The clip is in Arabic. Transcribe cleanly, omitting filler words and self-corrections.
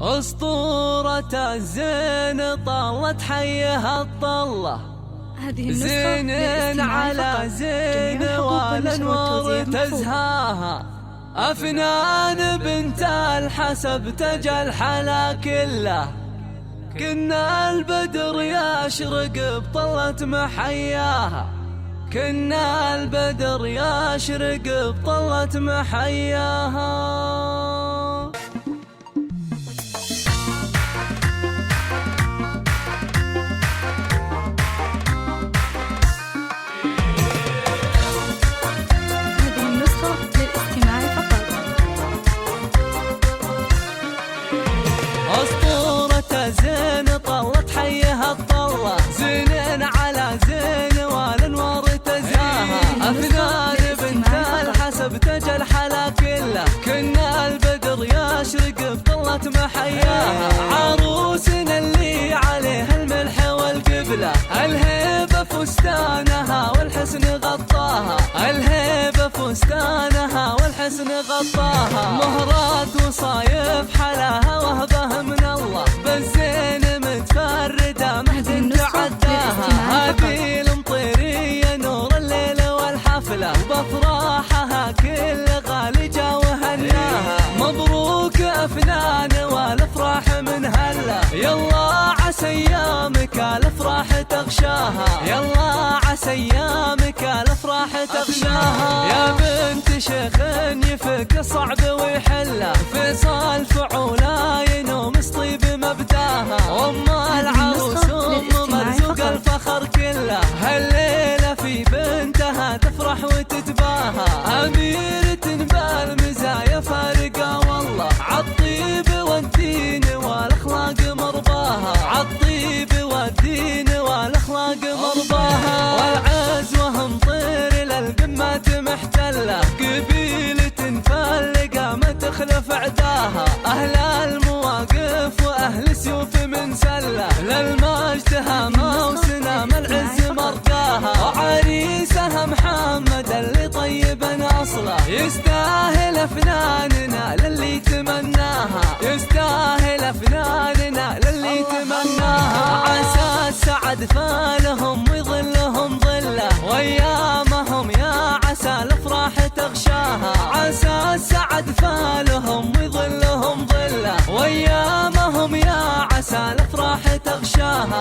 أسطورة الزين طلت حيها الطلة، زين على زين والأنوار تزهاها، أفنان بنت الحسب تجل حلا كله، كنا البدر يشرق بطلة محياها، كنا البدر يشرق بطلة محياها. أسطورة زين طلت حيها الطلة، زين على زين والأنوار تزهاها، أفنان بنت الحسب تجل حلا كله، كنا البدر يشرق بطلة محياها، عروسنا اللي عليها الملح والقبلة، الهيبة فستانها والحسن غطاها، الهيبة فستانها والحسن غطاها، مهرات وصايف حلاها وهبه من الله، بالزين متفردة محد تعداها، هذه المطيرية نور الليل والحفلة، وبفراحها كل غالي جا وهناها، مبروك أفنان والأفراح من هلا، يلا عسى أيامك الأفراح تغشاها، يلا عسى أيامك الأفراح تغشاها، يا بنت شيخ يفك الصعب ويحله، فيصل فعولا ينوم سطيب مبداها، أم العروس أم مرزوق الفخر كله، هالليلة في بنتها تفرح وتتباهى، أميرة بالمزايا فارقة والله، عالطيب والدين والأخلاق مرضاها، عالطيب والدين والأخلاق مرضاها، والعز وهم طير للقمات محتلة، قبيلة فلقة ما تخلف عداها، أهل المواقف وأهل سيوف من سلة، للمجد تهامة وسنام العز مرقاها، وعريسها محمد اللي طيب أصله، يستاهل أفناننا للي تمناها، يستاهل أفناننا للي تمناها، عسى السعد فالهم ويظلهم ظله، وأيامهم يا عسى الأفراح تغشاها، عسى السعد فالهم ويظلهم ظله، وأيامهم يا عسى الأفراح تغشاها.